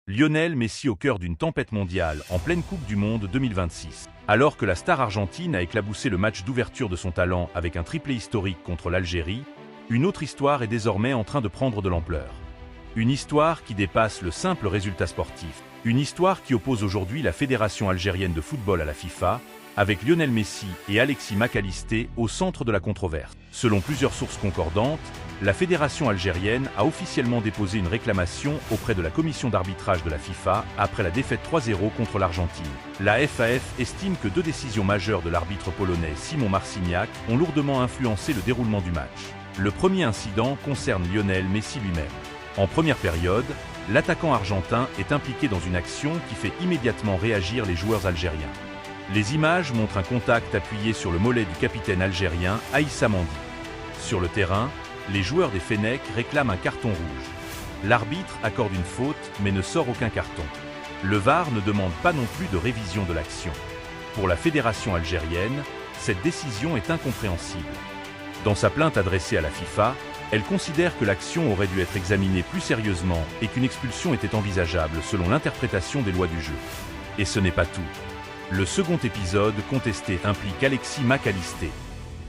Lionel Messi au cœur d'une tempête mondiale en pleine Coupe du Monde 2026. Alors que la star argentine a éclaboussé le match d'ouverture de son talent avec un triplé historique contre l'Algérie, une autre histoire est désormais en train de prendre de l'ampleur. Une histoire qui dépasse le simple résultat sportif. Une histoire qui oppose aujourd'hui la Fédération algérienne de football à la FIFA, avec Lionel Messi et Alexis Mac Allister au centre de la controverse. Selon plusieurs sources concordantes, la Fédération algérienne a officiellement déposé une réclamation auprès de la commission d'arbitrage de la FIFA après la défaite 3-0 contre l'Argentine. La FAF estime que deux décisions majeures de l'arbitre polonais Szymon Marciniak ont lourdement influencé le déroulement du match. Le premier incident concerne Lionel Messi lui-même. En première période, l'attaquant argentin est impliqué dans une action qui fait immédiatement réagir les joueurs algériens. Les images montrent un contact appuyé sur le mollet du capitaine algérien Aïssa Mandi. Sur le terrain, les joueurs des Fennecs réclament un carton rouge. L'arbitre accorde une faute mais ne sort aucun carton. Le VAR ne demande pas non plus de révision de l'action. Pour la fédération algérienne, cette décision est incompréhensible. Dans sa plainte adressée à la FIFA, elle considère que l'action aurait dû être examinée plus sérieusement et qu'une expulsion était envisageable selon l'interprétation des lois du jeu. Et ce n'est pas tout. Le second épisode contesté implique Alexis Mac Allister.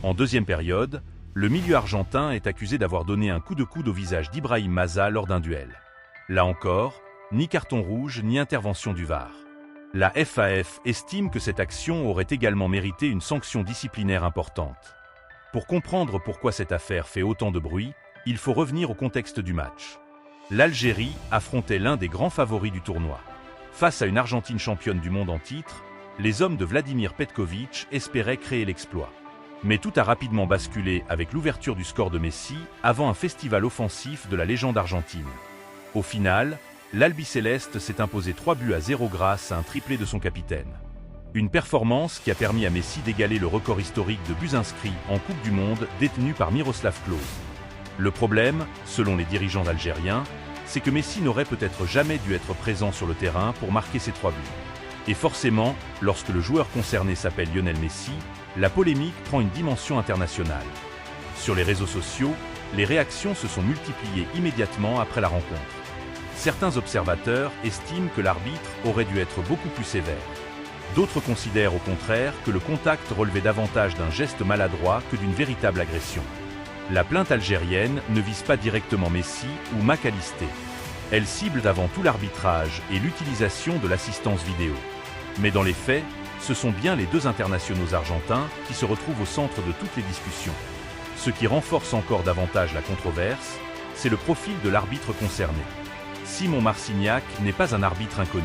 En deuxième période, le milieu argentin est accusé d'avoir donné un coup de coude au visage d'Ibrahim Maza lors d'un duel. Là encore, ni carton rouge ni intervention du VAR. La FAF estime que cette action aurait également mérité une sanction disciplinaire importante. Pour comprendre pourquoi cette affaire fait autant de bruit, il faut revenir au contexte du match. L'Algérie affrontait l'un des grands favoris du tournoi. Face à une Argentine championne du monde en titre, les hommes de Vladimir Petković espéraient créer l'exploit. Mais tout a rapidement basculé avec l'ouverture du score de Messi avant un festival offensif de la légende argentine. Au final, l'Albiceleste s'est imposé 3-0 grâce à un triplé de son capitaine. Une performance qui a permis à Messi d'égaler le record historique de buts inscrits en Coupe du Monde détenu par Miroslav Klose. Le problème, selon les dirigeants algériens, c'est que Messi n'aurait peut-être jamais dû être présent sur le terrain pour marquer ses 3 buts. Et forcément, lorsque le joueur concerné s'appelle Lionel Messi, la polémique prend une dimension internationale. Sur les réseaux sociaux, les réactions se sont multipliées immédiatement après la rencontre. Certains observateurs estiment que l'arbitre aurait dû être beaucoup plus sévère. D'autres considèrent au contraire que le contact relevait davantage d'un geste maladroit que d'une véritable agression. La plainte algérienne ne vise pas directement Messi ou Mac Allister. Elle cible avant tout l'arbitrage et l'utilisation de l'assistance vidéo. Mais dans les faits, ce sont bien les deux internationaux argentins qui se retrouvent au centre de toutes les discussions. Ce qui renforce encore davantage la controverse, c'est le profil de l'arbitre concerné. Szymon Marciniak n'est pas un arbitre inconnu.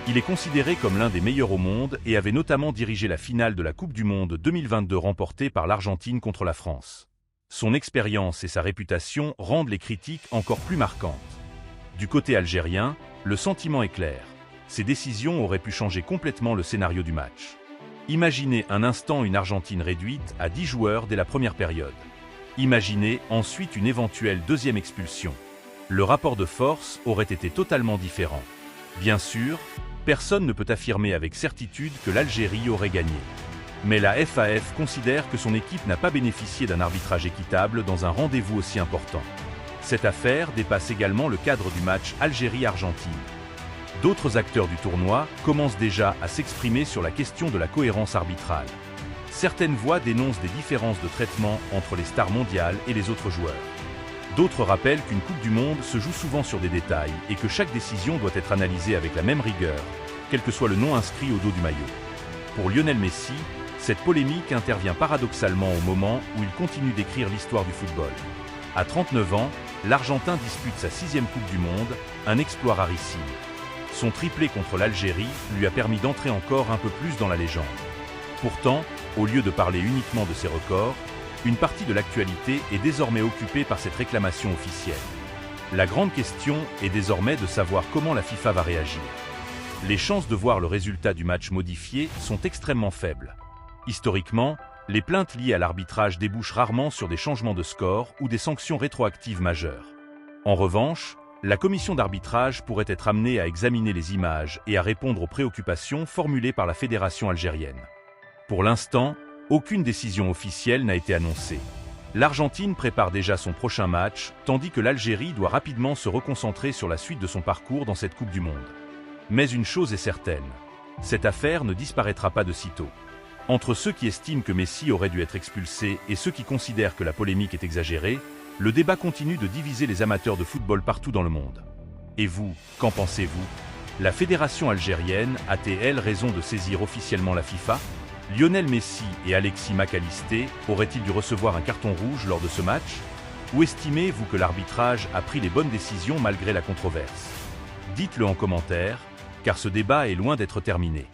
Il est considéré comme l'un des meilleurs au monde et avait notamment dirigé la finale de la Coupe du Monde 2022 remportée par l'Argentine contre la France. Son expérience et sa réputation rendent les critiques encore plus marquantes. Du côté algérien, le sentiment est clair. Ces décisions auraient pu changer complètement le scénario du match. Imaginez un instant une Argentine réduite à 10 joueurs dès la première période. Imaginez ensuite une éventuelle deuxième expulsion. Le rapport de force aurait été totalement différent. Bien sûr, personne ne peut affirmer avec certitude que l'Algérie aurait gagné. Mais la FAF considère que son équipe n'a pas bénéficié d'un arbitrage équitable dans un rendez-vous aussi important. Cette affaire dépasse également le cadre du match Algérie-Argentine. D'autres acteurs du tournoi commencent déjà à s'exprimer sur la question de la cohérence arbitrale. Certaines voix dénoncent des différences de traitement entre les stars mondiales et les autres joueurs. D'autres rappellent qu'une Coupe du Monde se joue souvent sur des détails et que chaque décision doit être analysée avec la même rigueur, quel que soit le nom inscrit au dos du maillot. Pour Lionel Messi, cette polémique intervient paradoxalement au moment où il continue d'écrire l'histoire du football. À 39 ans, l'Argentin dispute sa 6e Coupe du Monde, un exploit rarissime. Son triplé contre l'Algérie lui a permis d'entrer encore un peu plus dans la légende. Pourtant, au lieu de parler uniquement de ses records, une partie de l'actualité est désormais occupée par cette réclamation officielle. La grande question est désormais de savoir comment la FIFA va réagir. Les chances de voir le résultat du match modifié sont extrêmement faibles. Historiquement, les plaintes liées à l'arbitrage débouchent rarement sur des changements de score ou des sanctions rétroactives majeures. En revanche, la commission d'arbitrage pourrait être amenée à examiner les images et à répondre aux préoccupations formulées par la fédération algérienne. Pour l'instant, aucune décision officielle n'a été annoncée. L'Argentine prépare déjà son prochain match, tandis que l'Algérie doit rapidement se reconcentrer sur la suite de son parcours dans cette Coupe du Monde. Mais une chose est certaine, cette affaire ne disparaîtra pas de sitôt. Entre ceux qui estiment que Messi aurait dû être expulsé et ceux qui considèrent que la polémique est exagérée, le débat continue de diviser les amateurs de football partout dans le monde. Et vous, qu'en pensez-vous? La fédération algérienne a-t-elle raison de saisir officiellement la FIFA? Lionel Messi et Alexis McAllister auraient-ils dû recevoir un carton rouge lors de ce match? Ou estimez-vous que l'arbitrage a pris les bonnes décisions malgré la controverse? Dites-le en commentaire, car ce débat est loin d'être terminé.